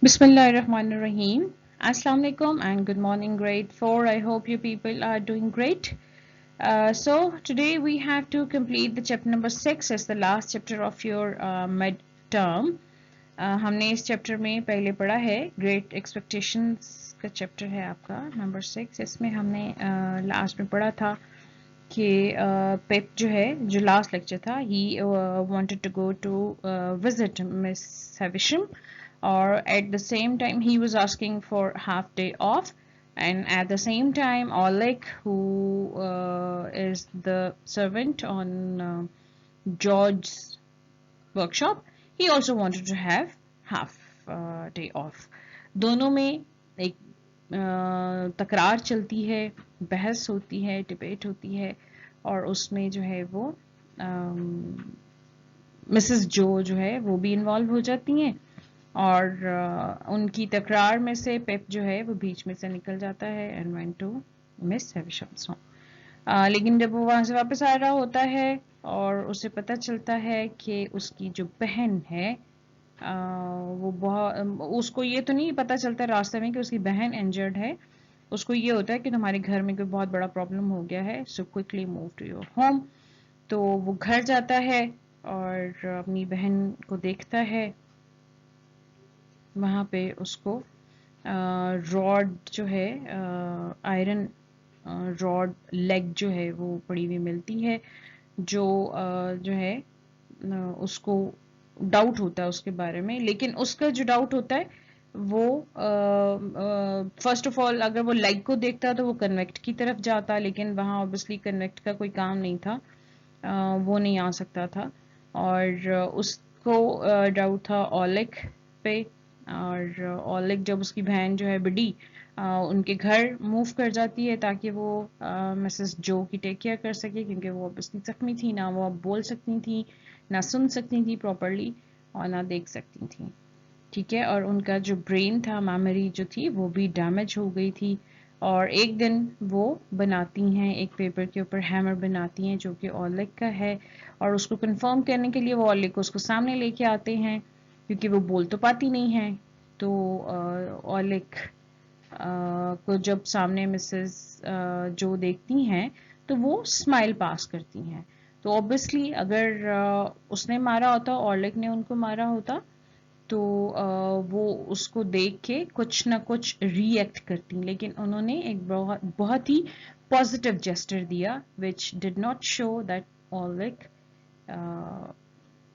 Bismillahirrahmanirrahim. Assalamu alaikum and good morning, grade 4. I hope you people are doing great. So, today we have to complete the chapter number 6 as the last chapter of your mid-term. हमने इस chapter में पहले पढ़ा है great expectations का chapter है आपका number 6. इसमें हमने लास्ट में पढ़ा था कि पेप जो है जो लास्ट लेक्चर था he wanted to go to visit Miss Havisham or at the same time he was asking for half day off, and at the same time Oleg, who is the servant on George's workshop, he also wanted to have half day off. दोनों में एक तकरार चलती है, बहस होती है, debate होती है, और उसमें जो है वो मिसेस जो है वो भी इन्वॉल्व हो जाती हैं, और उनकी तकरार में से पेप जो है वो बीच में से निकल जाता है and went to Miss Havisham's home. लेकिन जब वो वहां से वापस आ रहा होता है और उसे पता चलता है कि उसकी जो बहन है वो बहुत, उसको ये तो नहीं पता चलता रास्ते में कि उसकी बहन इंजर्ड है. उसको ये होता है कि तुम्हारे घर में कोई बहुत बड़ा प्रॉब्लम हो गया है, so quickly move to your home. तो वो घर जाता है और अपनी बहन को देखता है. वहाँ पे उसको रॉड जो है, आयरन रॉड लेग जो है वो पड़ी हुई मिलती है, जो जो है उसको डाउट होता है उसके बारे में. लेकिन उसका जो डाउट होता है वो फर्स्ट ऑफ ऑल अगर वो लेग को देखता तो वो कन्वेक्ट की तरफ जाता, लेकिन वहाँ ऑब्वियसली कन्वेक्ट का कोई काम नहीं था, वो नहीं आ सकता था. और उसको डाउट था ओलेग पे, और ओलेग जब उसकी बहन जो है बिडी उनके घर मूव कर जाती है ताकि वो मिसेस जो की टेक केयर कर सके, क्योंकि वो ऑब्वियसली जख्मी थी, ना वो अब बोल सकती थी, ना सुन सकती थी प्रॉपरली, और ना देख सकती थी. ठीक है, और उनका जो ब्रेन था, मेमोरी जो थी वो भी डैमेज हो गई थी. और एक दिन वो बनाती हैं, एक पेपर के ऊपर हैमर बनाती हैं जो कि ओलेग का है, और उसको कंफर्म करने के लिए वो ओलेग को उसको सामने लेके आते हैं, क्योंकि वो बोल तो पाती नहीं है. तो ओलेग को जब सामने मिसेस जो देखती हैं तो वो स्माइल पास करती हैं. तो ऑब्वियसली अगर उसने मारा होता, ओलेग ने उनको मारा होता, तो वो उसको देख के कुछ ना कुछ रिएक्ट करती, लेकिन उन्होंने एक बहुत ही पॉजिटिव जेस्टर दिया which did not show that Oleg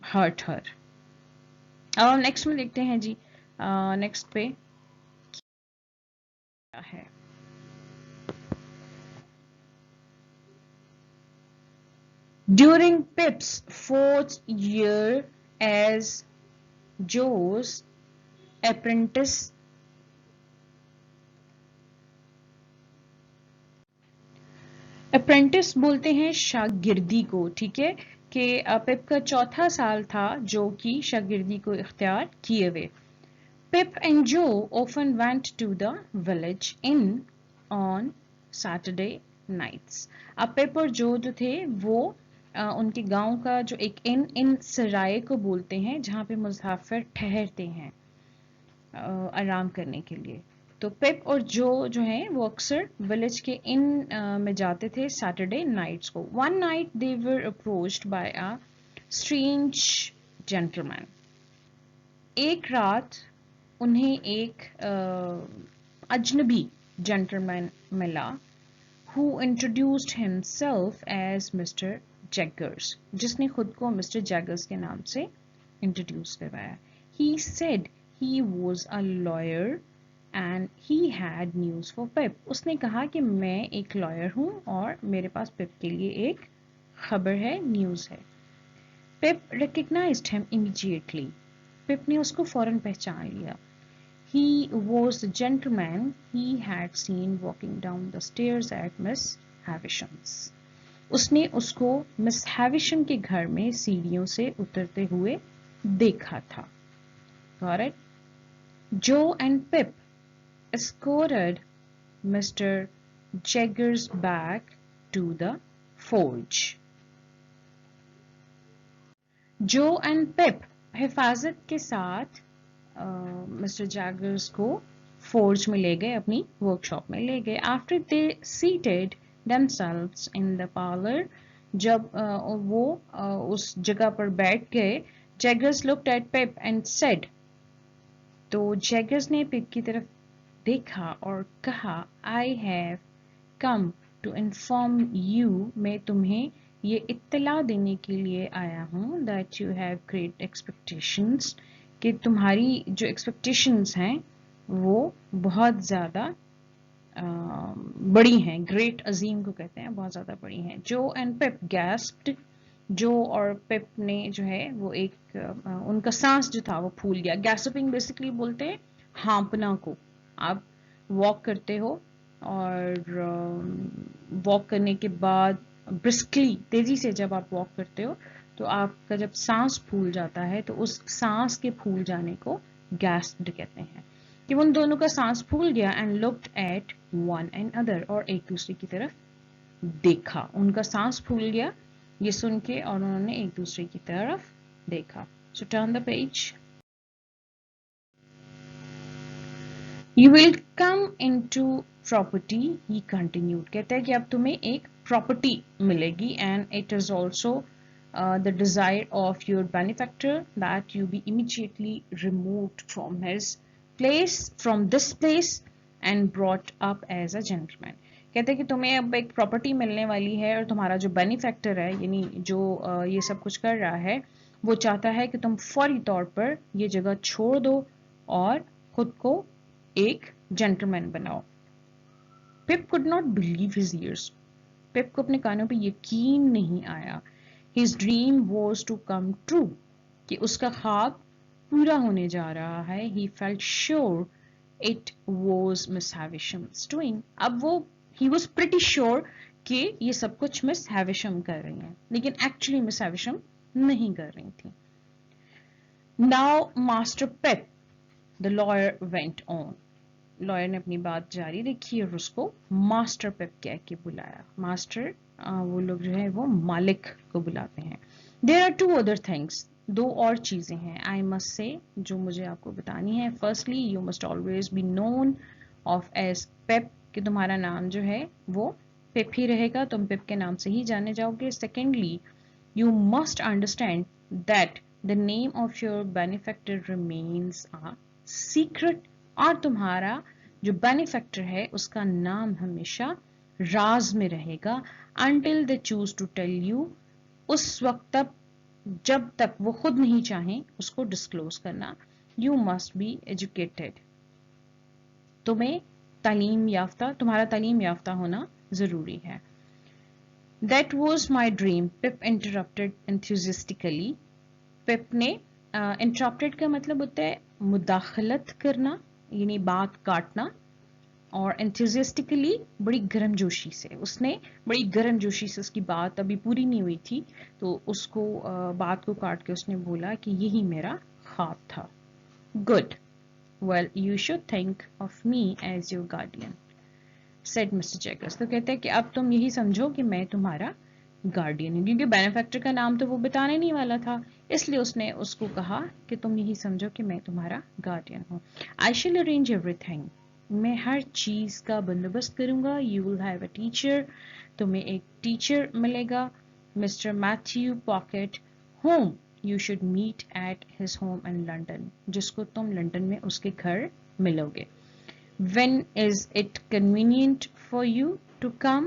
hurt her. अब हम नेक्स्ट में देखते हैं जी. नेक्स्ट पे क्या है. During Pip's 4th year as Joe's apprentice, apprentice बोलते हैं शागिर्दी को. ठीक है, कि पिप का चौथा साल था जो कि शागिर्दी को इख्तियार किए हुए. पिप एंड जो often went to the village inn on Saturday nights. अब पिप और जो थे वो उनके गांव का जो एक इन सराय को बोलते हैं जहाँ पे मुसाफिर ठहरते हैं आराम करने के लिए. तो पिप और जो हैं वो अक्सर विलेज के इन में जाते थे सैटरडे नाइट्स को. One night they were approached by a strange gentleman. एक रात उन्हें एक अजनबी जेंटलमैन मिला, who introduced himself as Mr. Jaggers, जिसने खुद को मिस्टर जैगर्स के नाम से इंट्रोड्यूस करवाया. He said he was a lawyer and he had news for Pip. उसने कहा कि मैं एक लॉयर हूँ और मेरे पास पिप के लिए एक खबर है, न्यूज़ है. Pip recognized him immediately. पिप ने उसको फौरन पहचान लिया. He was the gentleman he had seen walking down the stairs at Miss Havisham's. उसने उसको मिस हैविशम के घर में सीढ़ियों से उतरते हुए देखा था. Got it? Joe and Pip escorted Mr. Jaggers back to the forge. Joe and Pip हिफाजत के साथ मिस्टर जैगर्स को फोर्ज में ले गए, अपनी वर्कशॉप में ले गए. After they seated themselves in the parlor, जब वो उस जगह पर बैठ गए, Jaggers looked at Pip and said, तो जैगर्स ने पिप की तरफ देखा और कहा, I have come to inform you, मैं तुम्हें ये इत्तला देने के लिए आया हूँ, that you have great expectations, कि तुम्हारी जो एक्सपेक्टेशंस हैं वो बहुत ज़्यादा बड़ी हैं. ग्रेट अजीम को कहते हैं, बहुत ज़्यादा बड़ी हैं. जो एंड पिप गैस्प्ड, जो और पिप ने जो है वो एक उनका सांस जो था वो फूल गया. गैसपिंग बेसिकली बोलते हैं हाँपना को. आप वॉक करते हो और वॉक करने के बाद ब्रिस्कली, तेजी से जब आप वॉक करते हो तो आपका जब सांस फूल जाता है तो उस सांस के फूल जाने को गैस्प्ड कहते हैं. कि उन दोनों का सांस फूल गया and looked at one and other, और एक दूसरे की तरफ देखा. उनका सांस फूल गया ये सुन के और उन्होंने एक दूसरे की तरफ देखा. सो turn the page. You will come into property, he continued. कहता है कि अब तुम्हें एक प्रॉपर्टी मिलेगी and it is also the desire of your benefactor that you be immediately removed from his place, from this place and brought up as a gentleman. कहते हैं कि तुम्हें अब एक प्रॉपर्टी मिलने वाली है और तुम्हारा जो बेनिफैक्टर है, यानी जो ये सब कुछ कर रहा है, वो चाहता है कि तुम फौरी तौर पर ये जगह छोड़ दो और खुद को एक जेंटलमैन बनाओ. Pip could not believe his ears. Pip को अपने कानों पे यकीन नहीं आया. His dream was to come true, कि उसका ख्वाब पूरा होने जा रहा है. He felt sure it was Miss Havisham's doing. अब वो ही वॉज प्रिटी श्योर कि ये सब कुछ मिस हैविशम कर रही हैं, लेकिन एक्चुअली मिस हैविशम नहीं कर रही थी. Now master pip, the lawyer went on. Lawyer ने अपनी बात जारी रखी और उसको मास्टर पिप कह के बुलाया. मास्टर वो लोग जो है वो मालिक को बुलाते हैं. There are two other things, दो और चीजें हैं, आई मस्ट से, जो मुझे आपको बतानी है. Firstly, you must always be known of as Pip, कि तुम्हारा नाम जो है वो पिप ही रहेगा, तुम पिप के नाम से ही जाने जाओगे. Secondly, you must understand that the name of your benefactor remains a secret, और तुम्हारा जो बेनिफैक्टर है उसका नाम हमेशा राज में रहेगा. until they choose to tell you, उस वक्त तक जब तक वो खुद नहीं चाहें उसको डिस्क्लोज करना. you must be educated, तुम्हें तालीम याफ्ता, तुम्हारा तालीम याफ्ता होना जरूरी है. That was my dream, Pip interrupted enthusiastically. पिप ने इंटरप्टेड का मतलब होता है मुदाखलत करना, यानी बात काटना, और एंथुजियास्टिकली बड़ी गर्मजोशी से. उसने बड़ी गर्मजोशी से, उसकी बात अभी पूरी नहीं हुई थी तो उसको बात को काट के उसने बोला कि यही मेरा ख्वाब था. Good, well you should think of me as your guardian, said mister Jaggers. तो कहते हैं कि अब तुम यही समझो कि मैं तुम्हारा गार्डियन हूँ, क्योंकि बेनिफैक्टर का नाम तो वो बताने नहीं वाला था, इसलिए उसने उसको कहा कि तुम यही समझो कि मैं तुम्हारा गार्डियन हूँ. आई शैल अरेंज एवरीथिंग, मैं हर चीज का बंदोबस्त करूंगा. You will have a teacher, तुम्हें एक टीचर मिलेगा, mister Matthew Pocket, home you should meet at his home in London, जिसको तुम लंदन में उसके घर मिलोगे. When is it convenient for you to come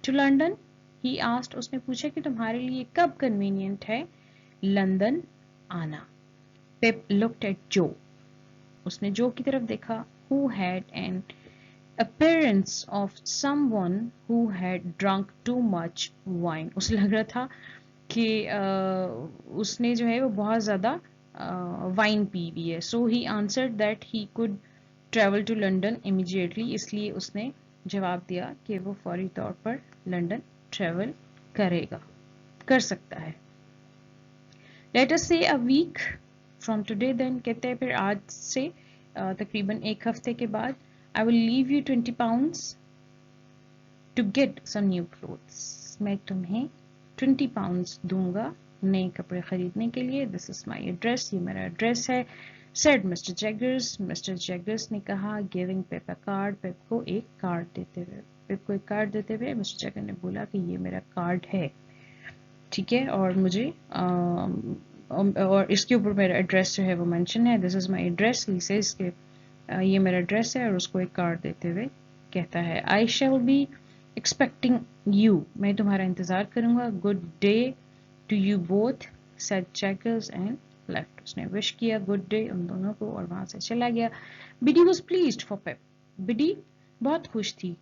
to London? He asked. उसने पूछा कि तुम्हारे लिए कब convenient है लंदन आना. Pip looked at Joe. उसने जो की तरफ देखा, who had an appearance of someone who had drunk too much wine. उसे लग रहा था कि उसने जो है वो बहुत ज़्यादा वाइन पी ली है. So he answered that he could travel to London immediately, इसलिए उसने जवाब दिया कि वो फौरी तौर पर लंदन ट्रेवल करेगा, कर सकता है. Let us say a week from today then, कहते हैं फिर आज से तकरीबन एक हफ्ते के बाद, I will leave you 20 pounds to get some new clothes, मैं तुम्हें 20 पाउंड्स दूंगा नए कपड़े खरीदने के लिए. दिस इज माई एड्रेस, ये मेरा एड्रेस है. said Mr. Jaggers. Mr. Jaggers ने कहा, giving Pip a card. Pip को एक कार्ड देते हुए, पिप को एक कार्ड देते हुए मिस्टर जैगर ने बोला कि ये मेरा कार्ड है, ठीक है, और मुझे और इसके ऊपर मेरा एड्रेस जो है वो मेंशन है, this is my address. He says के ये मेरा एड्रेस है, और उसको एक कार्ड देते हुए कहता है, I shall be expecting you, मैं तुम्हारा इंतजार करूंगा, good day to you both, said Jaggers and left. उसने विश किया गुड डे उन दोनों को और वहां से चला गया। Biddy was pleased for Pip, Biddy बहुत खुश थी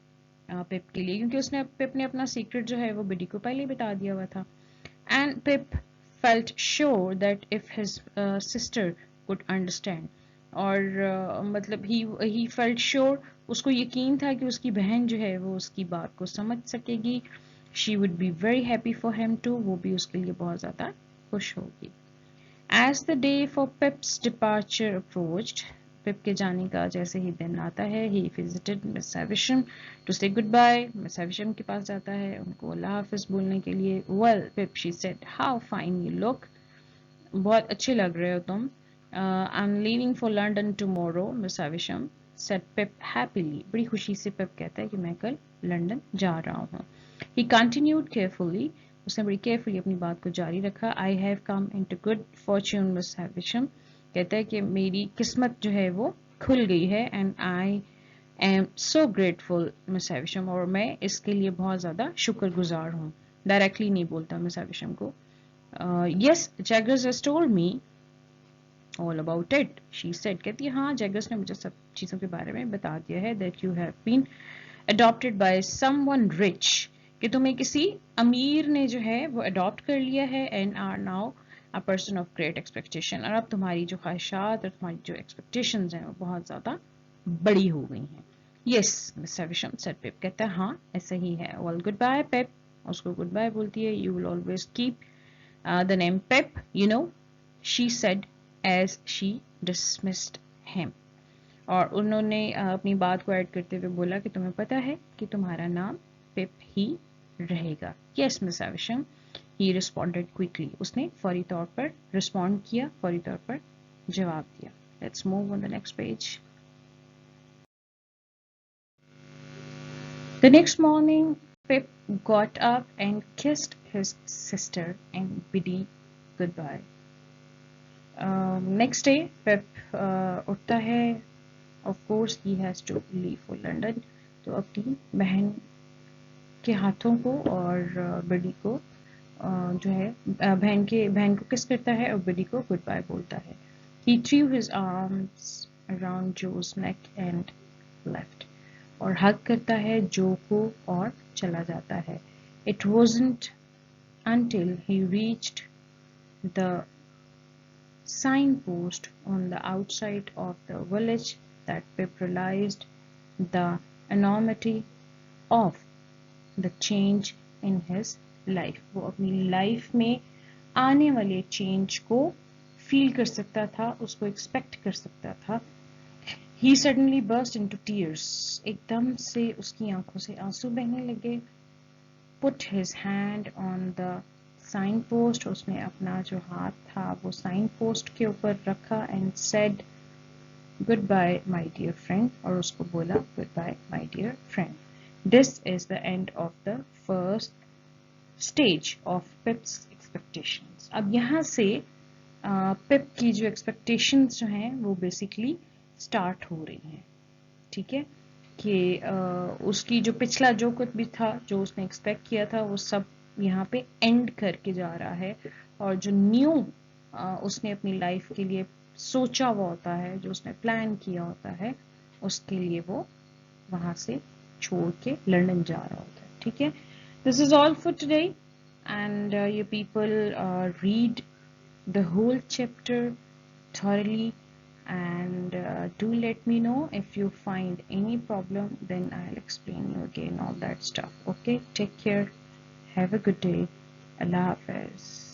पिप के लिए, क्योंकि उसने पिप ने अपना सीक्रेट जो है वो बिडी को पहले ही बता दिया हुआ था। And Pip felt sure that if his sister could understand, और मतलब he felt sure, उसको यकीन था कि उसकी बहन जो है वो उसकी बात को समझ सकेगी, she would be very happy for him too, वो भी उसके लिए बहुत ज़्यादा खुश होगी। As the day for Pip's departure approached, पिप के जाने का जैसे ही दिन आता है, he visited Miss Havisham to say goodbye. Miss Havisham के पास जाता है उनको अल्लाह हाफिज बोलने के लिए। Well, Pip, she said, how fine you look. बहुत अच्छे लग रहे हो तुम। I'm leaving for London tomorrow, Miss Havisham said Pip happily. बड़ी खुशी से पिप कहता है कि मैं कल लंदन जा रहा हूँ। He continued carefully. उसने बड़ी केयरफुली अपनी बात को जारी रखा। I have come into good fortune Miss Havisham, कहता है कि मेरी किस्मत जो है वो खुल गई है, and I am so grateful Miss Havisham, और मैं इसके लिए बहुत ज़्यादा शुक्रगुजार हूँ। डायरेक्टली नहीं बोलता मिस हैविशम को। Yes, Jaeger's has told me all about it, she said, कहती है हाँ जैगर्स ने मुझे सब चीज़ों के बारे में बता दिया है, that you have been adopted by someone rich, कि तुम्हें किसी अमीर ने जो है वो अडॉप्ट कर लिया है, and are now a person of great expectation, और अब तुम्हारी जो ख्वाहिशात और तुम्हारी जो एक्सपेक्टेशंस हैं वो बहुत ज़्यादा बड़ी हो गई हैं। यस मिस हैविशम सेड पिप, कहता है हाँ ऐसा ही है। वेल गुड बाय पिप, उसको गुड बाय बोलती है। You will always keep the name Pip, you know, she said as she dismissed him, और उन्होंने अपनी बात को ऐड करते हुए बोला कि तुम्हें पता है कि तुम्हारा नाम पिप ही रहेगा। यस मिस हैविशम, ही रिस्पॉन्डेड क्विकली, उसने फौरी तौर पर रिस्पॉन्ड किया, फौरी तौर पर जवाब दिया। Let's move on the next page. The next morning Pip got up and kissed his sister and Biddy goodbye. Next day Pip उठता है, of course he has to leave for London, तो अपनी बहन के हाथों को और बिडी को जो है बहन को किस करता है और बिडी को गुड बाय बोलता है। he threw his arms around Joe's neck and left, और हग करता है जो को और चला जाता है। it wasn't until he reached the signpost on the outside of the village that Pip realized the enormity of the change in his life. वो अपनी लाइफ में आने वाले चेंज को फील कर सकता था, उसको एक्सपेक्ट कर सकता था। He suddenly burst into tears. एकदम से उसकी आंखों से आंसू बहने लगे। Put his hand on the signpost, उसने अपना जो हाथ था वो साइन पोस्ट के ऊपर रखा, and said goodbye my dear friend, और उसको बोला goodbye my dear friend. This is the end of the first stage of Pip's expectations. अब यहाँ से पिप की जो एक्सपेक्टेशंस जो हैं वो बेसिकली स्टार्ट हो रही हैं, ठीक है, कि उसकी जो पिछला जो कुछ भी था, जो उसने एक्सपेक्ट किया था, वो सब यहाँ पे एंड करके जा रहा है, और जो न्यू उसने अपनी लाइफ के लिए सोचा हुआ होता है, जो उसने प्लान किया होता है, उसके लिए वो वहां से छोड़ के लंदन जा रहा होता है, ठीक है। This is all for today, and you people read the whole chapter thoroughly, and do let me know if you find any problem, then I'll explain you again all that stuff. Okay, take care, have a good day, Allah Hafiz.